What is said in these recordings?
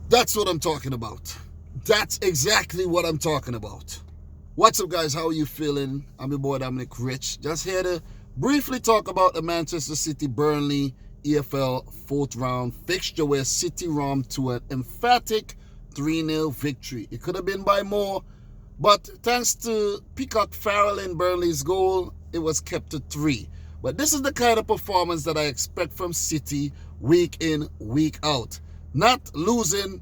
That's what I'm talking about. That's exactly what I'm talking about. What's up, guys? How are you feeling? I'm your boy Dominic Rich. Just here to briefly talk about the Manchester City Burnley EFL fourth round fixture where City romped to an emphatic 3-0 victory. It could have been by more, but thanks to Peacock Farrell in Burnley's goal, it was kept to 3. But this is the kind of performance that I expect from City week in, week out. Not losing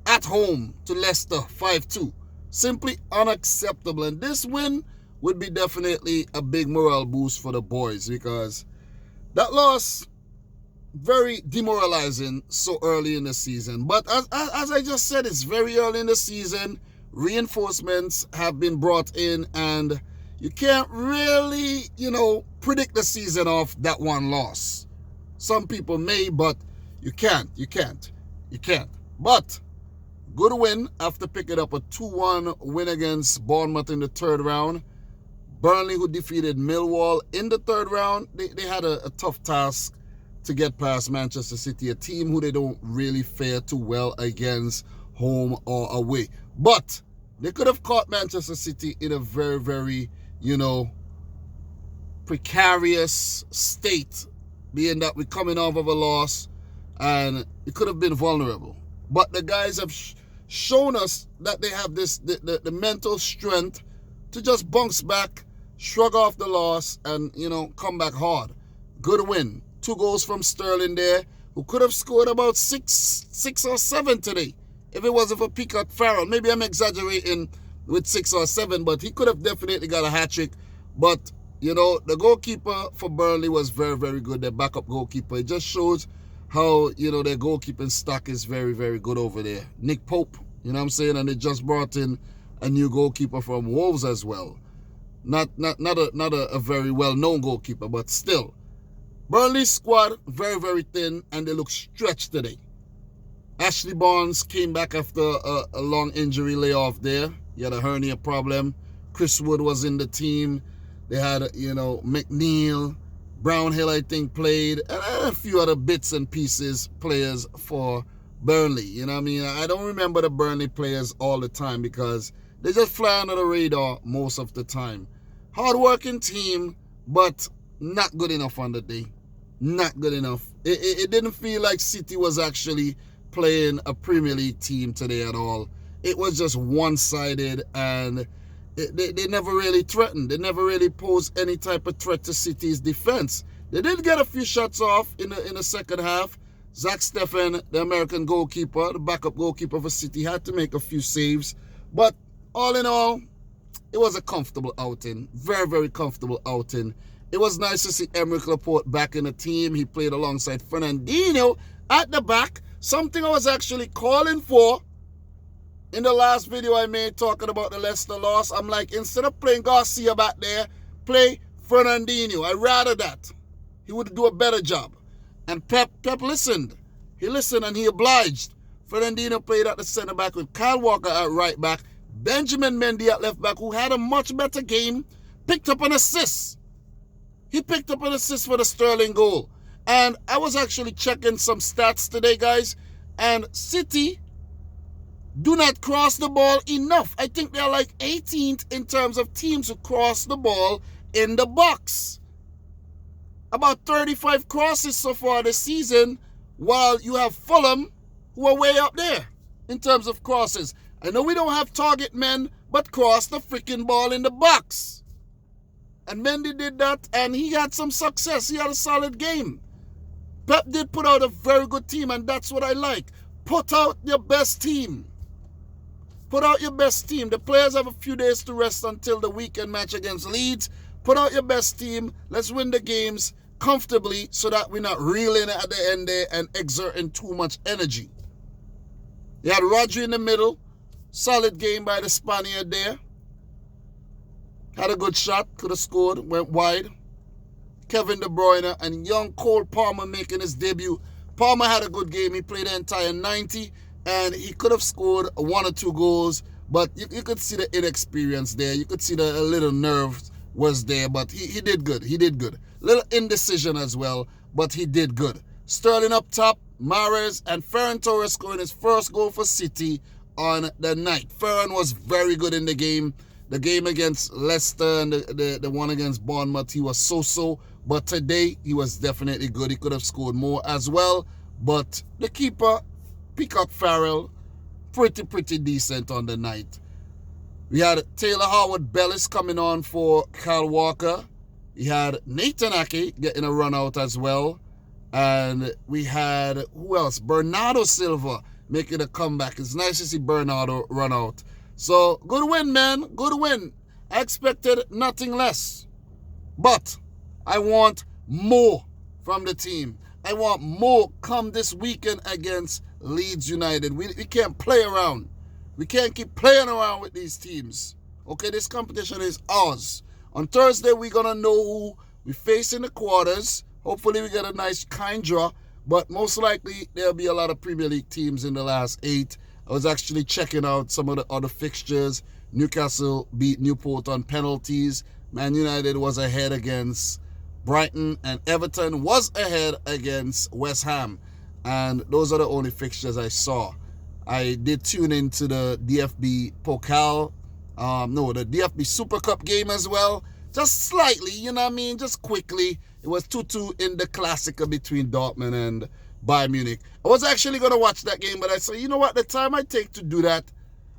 at home to Leicester 5-2. Simply unacceptable. And this win would be definitely a big morale boost for the boys, because that loss, very demoralizing so early in the season. But as I just said, it's very early in the season. Reinforcements have been brought in, and you can't really, predict the season off that one loss. Some people may, but you can't. But good win after picking up a 2-1 win against Bournemouth in the third round. Burnley, who defeated Millwall in the third round, they had a tough task to get past Manchester City, a team who they don't really fare too well against, home or away. But they could have caught Manchester City in a very, very, precarious state, being that we're coming off of a loss, and it could have been vulnerable. But the guys have shown us that they have the mental strength to just bounce back, shrug off the loss, and, come back hard. Good win. 2 goals from Sterling there, who could have scored about six or 7 today if it wasn't for Peacock Farrell. Maybe I'm exaggerating with 6 or 7, but he could have definitely got a hat-trick. But, the goalkeeper for Burnley was very, very good, their backup goalkeeper. It just shows how, their goalkeeping stock is very, very good over there. Nick Pope, and they just brought in a new goalkeeper from Wolves as well. Not a very well-known goalkeeper, but still. Burnley's squad, very, very thin, and they look stretched today. Ashley Barnes came back after a long injury layoff there. He had a hernia problem. Chris Wood was in the team. They had, McNeil, Brownhill, I think, played, and a few other bits and pieces players for Burnley. I don't remember the Burnley players all the time because they just fly under the radar most of the time. Hard-working team, but not good enough on the day. Not good enough. It didn't feel like City was actually playing a Premier League team today at all. It was just one-sided, and they never really threatened. They never really posed any type of threat to City's defense. They did get a few shots off in the second half. Zach Steffen, the American goalkeeper, the backup goalkeeper for City, had to make a few saves. But all in all, it was a comfortable outing. Very, very comfortable outing. It was nice to see Emerick Laporte back in the team. He played alongside Fernandinho at the back, something I was actually calling for in the last video I made talking about the Leicester loss. I'm like, instead of playing Garcia back there, play Fernandinho. I'd rather that. He would do a better job. And Pep listened. He listened and he obliged. Fernandinho played at the centre back with Kyle Walker at right back. Benjamin Mendy at left back, who had a much better game, picked up an assist. He picked up an assist for the Sterling goal. And I was actually checking some stats today, guys. And City do not cross the ball enough. I think they're like 18th in terms of teams who cross the ball in the box. About 35 crosses so far this season, while you have Fulham, who are way up there in terms of crosses. I know we don't have target men, but cross the freaking ball in the box. And Mendy did that, and he had some success. He had a solid game. Pep did put out a very good team, and that's what I like. Put out your best team. Put out your best team. The players have a few days to rest until the weekend match against Leeds. Put out your best team. Let's win the games comfortably so that we're not reeling at the end there and exerting too much energy. They had Rodri in the middle. Solid game by the Spaniard there. Had a good shot. Could have scored. Went wide. Kevin De Bruyne and young Cole Palmer making his debut. Palmer had a good game. He played the entire 90. And he could have scored 1 or 2 goals. But you could see the inexperience there. You could see the little nerves was there. But he did good. He did good. Little indecision as well. But he did good. Sterling up top. Mahrez and Ferran Torres scoring his first goal for City on the night. Ferran was very good in the game. The game against Leicester and the one against Bournemouth, he was so-so. But today, he was definitely good. He could have scored more as well. But the keeper, Peacock Farrell, pretty decent on the night. We had Taylor Howard-Bellis coming on for Kyle Walker. He had Nathan Ake getting a run out as well. And we had, who else? Bernardo Silva making a comeback. It's nice to see Bernardo run out. So, good win, man. Good win. I expected nothing less. But I want more from the team. I want more come this weekend against Leeds United. We can't play around. We can't keep playing around with these teams. Okay, this competition is ours. On Thursday, we're going to know who we face in the quarters. Hopefully, we get a nice kind draw. But most likely, there'll be a lot of Premier League teams in the last 8. I was actually checking out some of the other fixtures. Newcastle beat Newport on penalties. Man United was ahead against Brighton. And Everton was ahead against West Ham. And those are the only fixtures I saw. I did tune into the DFB Pokal. The DFB Super Cup game as well. Just slightly, you know what I mean? Just quickly. It was 2-2 in the Classica between Dortmund and Bayern Munich. I was actually going to watch that game, but I said, you know what? The time I take to do that,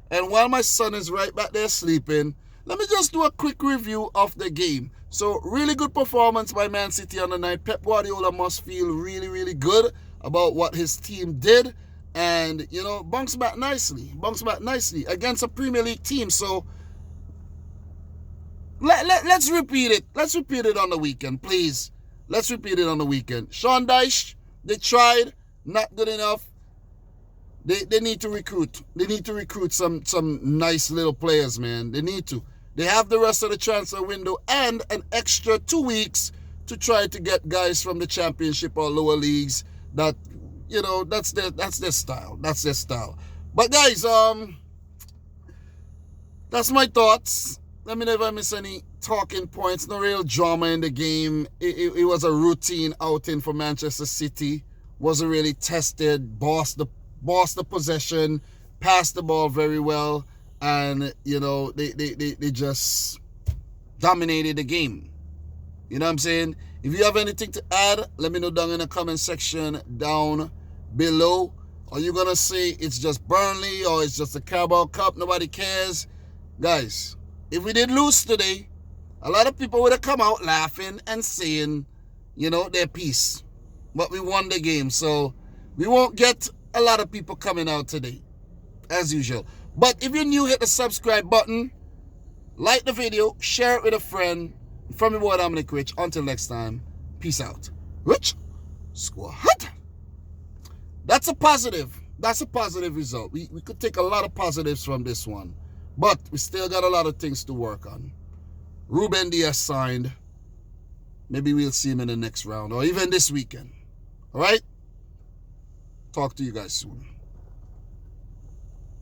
and while my son is right back there sleeping, let me just do a quick review of the game. So, really good performance by Man City on the night. Pep Guardiola must feel really good about what his team did. And, bounced back nicely against a Premier League team. So, let's repeat it. Let's repeat it on the weekend, please. Let's repeat it on the weekend. Sean Dyche, they tried, not good enough. They need to recruit. They need to recruit some nice little players, man. They need to. They have the rest of the transfer window and an extra 2 weeks to try to get guys from the Championship or lower leagues that, that's their style. That's their style. But guys, that's my thoughts. Let me know if I miss any talking points. No real drama in the game. It was a routine outing for Manchester City. Wasn't really tested. Bossed the possession. Passed the ball very well. And, they just dominated the game. You know what I'm saying? If you have anything to add, let me know down in the comment section down below. Are you going to say it's just Burnley or it's just the Carabao Cup? Nobody cares. Guys, if we did lose today, a lot of people would have come out laughing and saying, their piece. But we won the game, so we won't get a lot of people coming out today, as usual. But if you're new, hit the subscribe button, like the video, share it with a friend. From your boy Dominic Rich, until next time, peace out. Rich Squad. That's a positive. That's a positive result. We could take a lot of positives from this one. But we still got a lot of things to work on. Ruben Diaz signed. Maybe we'll see him in the next round or even this weekend. All right? Talk to you guys soon.